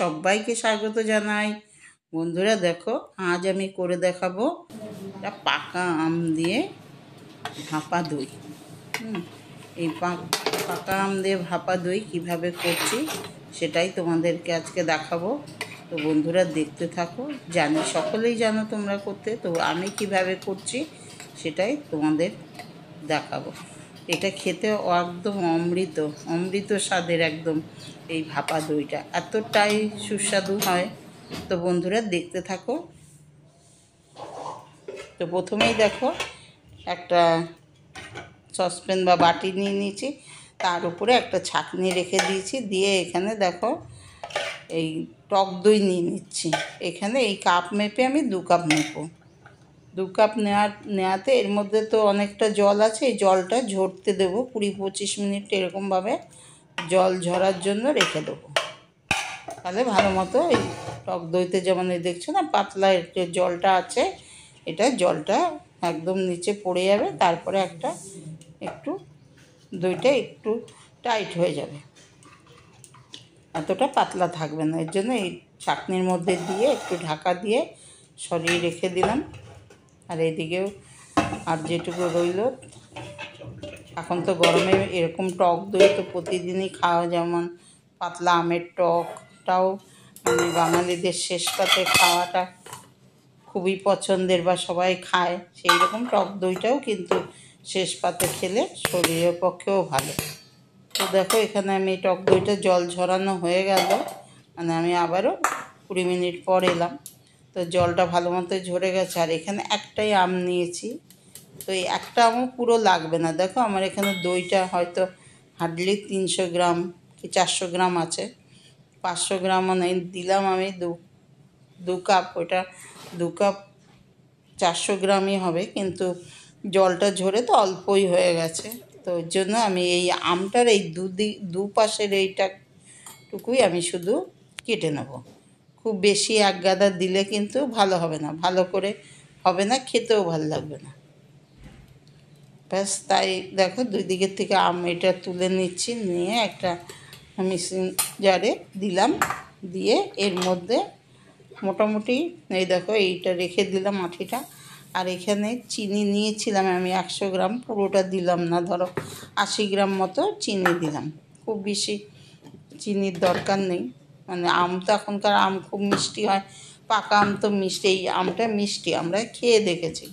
সবাইকে স্বাগত জানাই। বন্ধুরা দেখো, আজ আমি করে দেখাবো একটা পাকা আম দিয়ে ভাপা দই। এই পাকা আম দিয়ে ভাপা দই কিভাবে করছি সেটাই তোমাদেরকে আজকে দেখাবো। তো বন্ধুরা দেখতে থাকো। জানি সকলেই জানো তোমরা করতে, তো আমি কিভাবে করছি সেটাই তোমাদের দেখাবো। এটা খেতে একদম অমৃত অমৃত স্বাদের একদম এই ভাপা দইটা এতটাই সুস্বাদু হয়। তো বন্ধুরা দেখতে থাকো। তো প্রথমেই দেখো একটা সসপ্যান বা বাটি নিয়ে নিয়েছি, তার উপরে একটা ছাঁকনি রেখে দিয়েছি, দিয়ে এখানে দেখো এই টক দই নিয়ে নিচ্ছি। এখানে এই কাপ মেপে আমি 2 কাপ নেবো। 2 কাপ নেওয়াতে এর মধ্যে তো অনেকটা জল আছে, এই জলটা ঝরতে দেবো 20-25 মিনিট এরকমভাবে জল ঝরার জন্য রেখে দেবো। তাহলে ভালো মতো এই টক দইতে যেমন এই দেখছো না পাতলা যে জলটা আছে, এটা জলটা একদম নিচে পড়ে যাবে, তারপরে একটু দইটা একটু টাইট হয়ে যাবে, এতটা পাতলা থাকবে না। এর জন্য এই ছাঁকনির মধ্যে দিয়ে একটু ঢাকা দিয়ে সরিয়ে রেখে দিলাম। আর এদিকেও আর যেটুকু রইল, এখন তো গরমে এরকম টক দই তো প্রতিদিনই খাওয়া, যেমন পাতলা আমের টকটাও মানে বাঙালিদের শেষ পাতে খাওয়াটা খুবই পছন্দের বা সবাই খায়, সেই রকম টক দইটাও কিন্তু শেষ পাতে খেলে শরীরের পক্ষেও ভালো। তো দেখো এখানে আমি টক দইটা জল ঝরানো হয়ে গেল, মানে আমি আবারও 20 মিনিট পর এলাম। তো জলটা ভালো মতো ঝরে গেছে। আর এখানে একটাই আম নিয়েছি, তো এই একটা আমও পুরো লাগবে না। দেখো আমার এখানে দইটা হয়তো হার্ডলি 300 গ্রাম কি 400 গ্রাম আছে, 500 গ্রামও নেই। দিলাম আমি দু কাপ, ওটা 2 কাপ 400 গ্রামই হবে, কিন্তু জলটা ঝরে তো অল্পই হয়ে গেছে। তো ওর জন্য আমি এই আমটার এই দুপাশের এইটাটুকুই আমি শুধু কেটে নেব। খুব বেশি এক গাদা দিলে কিন্তু ভালো হবে না, ভালো করে হবে না, খেতেও ভালো লাগবে না। ব্যাস, তাই দেখো 2 দিকের থেকে আম এটা তুলে নিচ্ছি, নিয়ে একটা মিক্সিং জারে দিলাম, দিয়ে এর মধ্যে মোটামুটি এই দেখো এইটা রেখে দিলাম আঠিটা। আর এখানে চিনি নিয়েছিলাম আমি 100 গ্রাম, পুরোটা দিলাম না, ধরো 80 গ্রাম মতো চিনি দিলাম। খুব বেশি চিনির দরকার নেই, মানে আম তো এখনকার আম খুব মিষ্টি হয়, পাকা আম তো মিষ্টি, এই আমটা মিষ্টি আমরা খেয়ে দেখেছি,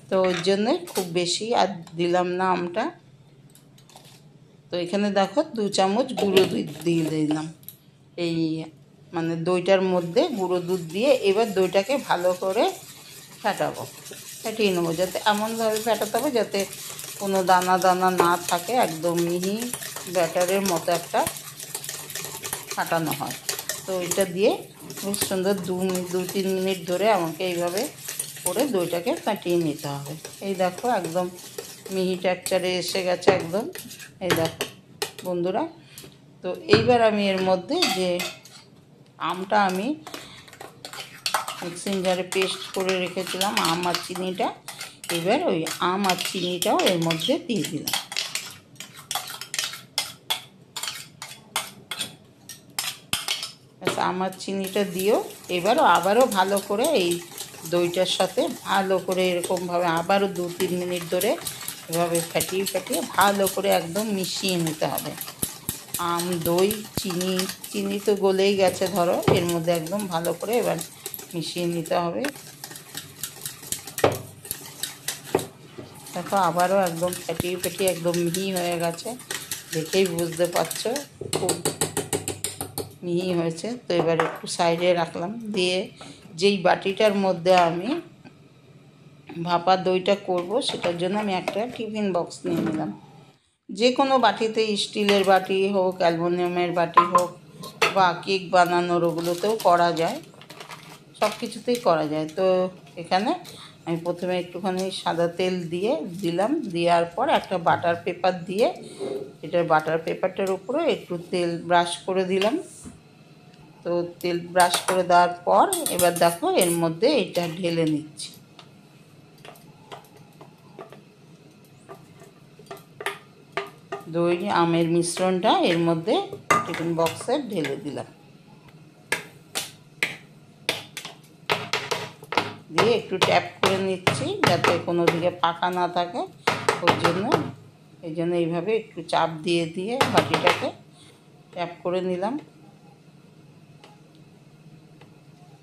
তো ওর জন্যে খুব বেশি আর দিলাম না আমটা। তো এখানে দেখো 2 চামচ গুঁড়ো দুধ দিয়ে দিলাম এই মানে দইটার মধ্যে। গুঁড়ো দুধ দিয়ে এবার দইটাকে ভালো করে ফাটিয়ে নেবো, যাতে এমনভাবে ফাটাতে হবে যাতে কোনো দানা দানা না থাকে, একদম মিহি ব্যাটারের মতো একটা ফাটানো হয়। তো এটা দিয়ে খুব সুন্দর 2-3 মিনিট ধরে আমাকে এইভাবে করে দইটাকে ফাটিয়ে নিতে হবে। এই দেখো একদম মিহি টেক্সচারে এসে গেছে একদম, এই দেখো বন্ধুরা। তো এইবার আমি এর মধ্যে যে আমটা আমি মিক্সিং জারে পেস্ট করে রেখেছিলাম, আম আর চিনিটা, এবার ওই আম আর চিনিটাও এর মধ্যে দিয়ে দিলাম। আম আর চিনিটা দিও, এবারও আবারও ভালো করে এই দইটার সাথে ভালো করে এরকমভাবে আবারও 2-3 মিনিট ধরে এভাবে ফাটিয়ে ভালো করে একদম মিশিয়ে নিতে হবে। আম, দই, চিনি তো গলেই গেছে, ধরো এর মধ্যে একদম ভালো করে এবার মিশিয়ে নিতে হবে। দেখো আবারও একদম ফাটিয়ে একদম মিহি হয়ে গেছে, দেখেই বুঝতে পারছো খুব মিহি হয়েছে। তো এবার একটু সাইডে রাখলাম, দিয়ে যেই বাটিটার মধ্যে আমি ভাপা দইটা করব সেটার জন্য আমি একটা টিফিন বক্স নিয়ে নিলাম। যে কোনো বাটিতে, স্টিলের বাটি হোক, অ্যালুমিনিয়ামের বাটি হোক, বা কেক বানানোর ওগুলোতেও করা যায়, সব কিছুতেই করা যায়। তো এখানে আমি প্রথমে একটুখানি সাদা তেল দিলাম, দেওয়ার পর একটা বাটার পেপার দিয়ে এটার বাটার পেপারটার উপরে একটু তেল ব্রাশ করে দিলাম। তো তেল ব্রাশ করে দেওয়ার পর এবার দেখো এর মধ্যে এটা ঢেলে নিচ্ছি। দই আমের মিশ্রণটা এর মধ্যে টিফিন বক্সে ঢেলে দিলাম। দিয়ে একটু ট্যাপ করে নিচ্ছি যাতে কোনো দিকে ফাঁকা না থাকে। এই জন্য এইভাবে একটু চাপ দিয়ে দিয়ে বাটিটাকে ট্যাপ করে নিলাম।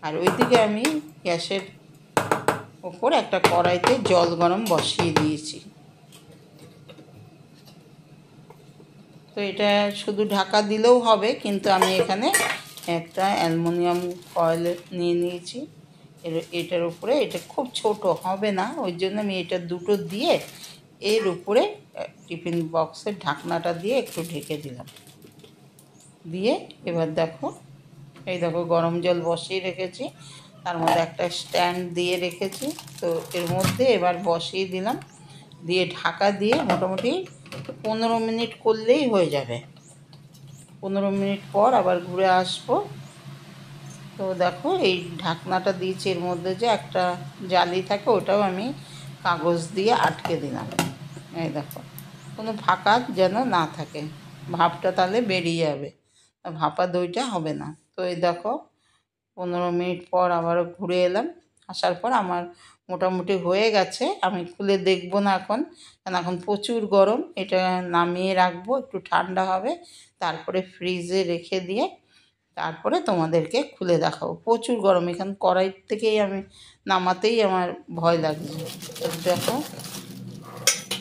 আর ওইদিকে আমি গ্যাসের ওপর একটা কড়াইতে জল গরম বসিয়ে দিয়েছি। তো এটা শুধু ঢাকা দিলেও হবে, কিন্তু আমি এখানে একটা অ্যালুমিনিয়াম ফয়েল নিয়ে নিয়েছি। এটার উপরে, এটা খুব ছোট হবে না, ওই জন্য আমি এটা দুটো দিয়ে এর উপরে টিফিন বক্সের ঢাকনাটা দিয়ে একটু ঢেকে দিলাম। দিয়ে এবার দেখো, এই দেখো গরম জল বসিয়ে রেখেছি, তার মধ্যে একটা স্ট্যান্ড দিয়ে রেখেছি। তো এর মধ্যে এবার বসিয়ে দিলাম, দিয়ে ঢাকা দিয়ে মোটামুটি 15 মিনিট করলেই হয়ে যাবে। 15 মিনিট পর আবার ঘুরে আসবো। তো দেখো এই ঢাকনাটা দিয়েছি, এর মধ্যে যে একটা জালি থাকে ওটাও আমি কাগজ দিয়ে আটকে দিলাম। এই দেখো, কোনো ফাঁকা যেন না থাকে, ভাপটা তাহলে বেরিয়ে যাবে, ভাপা দইটা হবে না। তো এই দেখো 15 মিনিট পর আবারও ঘুরে এলাম, আসার পর আমার মোটামুটি হয়ে গেছে। আমি খুলে দেখবো না এখন, কারণ এখন প্রচুর গরম। এটা নামিয়ে রাখবো, একটু ঠান্ডা হবে, তারপরে ফ্রিজে রেখে দিয়ে তারপরে তোমাদেরকে খুলে দেখাবো। প্রচুর গরম, এখানে কড়াই থেকেই আমি নামাতেই আমার ভয় লাগছে। দেখো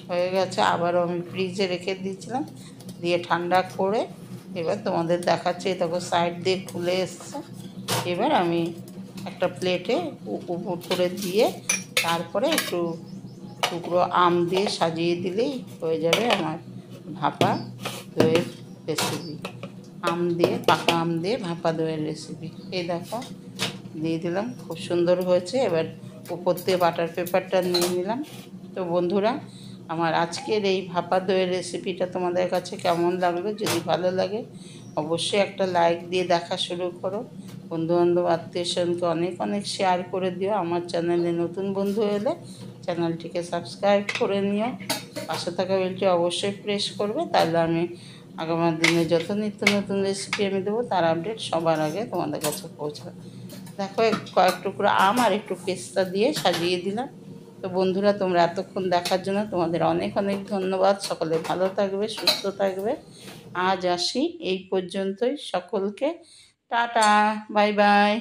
হয়ে গেছে, আবারও আমি ফ্রিজে রেখে দিয়েছিলাম, দিয়ে ঠান্ডা করে এবার তোমাদের দেখাচ্ছি। দেখো সাইড দিয়ে খুলে এসছে। এবার আমি একটা প্লেটে উপর করে দিয়ে তারপরে একটু টুকরো আম দিয়ে সাজিয়ে দিলেই হয়ে যাবে আমার ভাপা দইয়ের রেসিপি। পাকা আম দিয়ে ভাপা দইয়ের রেসিপি। এই দেখো দিয়ে দিলাম, খুব সুন্দর হয়েছে। এবার উপর দিয়ে বাটার পেপারটা নিয়ে নিলাম। তো বন্ধুরা, আমার আজকের এই ভাপা দইয়ের রেসিপিটা তোমাদের কাছে কেমন লাগলো? যদি ভালো লাগে অবশ্যই একটা লাইক দিয়ে দেখা শুরু করো। বন্ধুবান্ধব আত্মীয়স্বজনকে অনেক অনেক শেয়ার করে দিও। আমার চ্যানেলে নতুন বন্ধু এলে চ্যানেলটিকে সাবস্ক্রাইব করে নিও। পাশে থাকা বেলটি অবশ্যই প্রেস করবে, তাহলে আমি আগামী দিনে যত নিত্য নতুন রেসিপি আমি দেবো তার আপডেট সবার আগে তোমাদের কাছে পৌঁছাবে। দেখো কয়েক টুকরো আম আর একটু পেস্তা দিয়ে সাজিয়ে দিলাম। তো বন্ধুরা, তোমরা এতক্ষণ দেখার জন্য তোমাদের অনেক অনেক ধন্যবাদ। সকলে ভালো থাকবে, সুস্থ থাকবে। আজ আসি এই পর্যন্তই, সকলকে টাটা, বাই বাই।